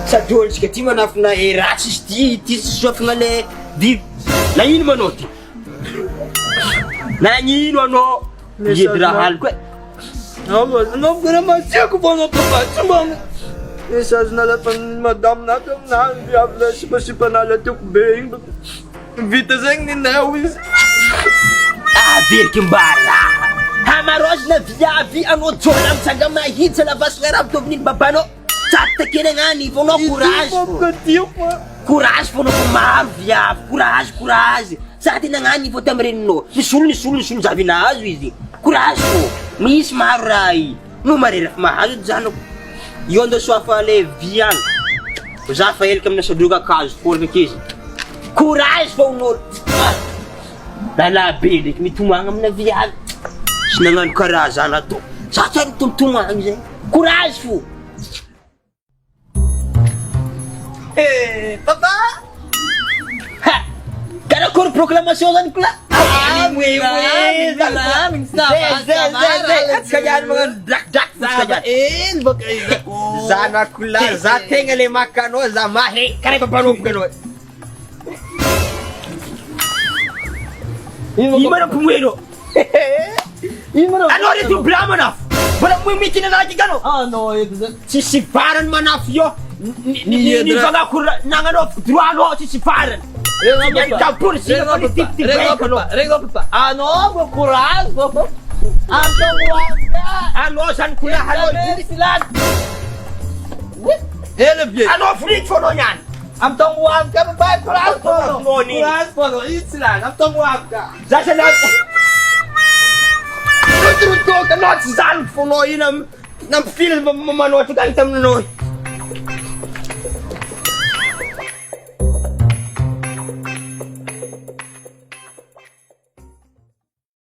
Sady ôlitsika ty manafina ratsy izy ty sofagna le biby. Nagnino manao ty? Nagnino anao? Miedy raha aliko e. Anao gara masiako fa anao papa tsy mba message nalafan'ny madame nato aminahy viavy le sipasipanahy tiako be igny vita zegny ninao izy. Verikim-bara hamarozina viavy anao jona mitsanga mahitsy lavasina raha mitovin'iny babanao tsaty takeny agnany fa anao courage fa anao maro viavy courage sady nagnany fa tamireninao nisolo zavinahazo izy courage fô misy maro raha i no mareraky mahazo janako io andao soafa le vi agny za fa elaka amina sadroka akazo fôraka akezy courage fa onolo lalabe ndraiky mitomagna amina viavy sy nagnano karaha zany atao za tsary mitomagna zay courage fô. Papa Karakory proclamation zany kola kajany magnano drak zanako la za tegna le makanao za mahe karaha papanomboka anao ino mana pomoeno anao reto blâme anafo mbola mimikina anazy ganao tsisy farany manafo io nivagako nagnanao droit anao tsisy farany Rego papa anao mo courage papa anao zany kola ele bien anao friky fô anao niany am tong wam ka papa courage papa itslan am tong wam ka za sana rotoka anao tsy zany fô anao ina nampifily manao ty gany taminanao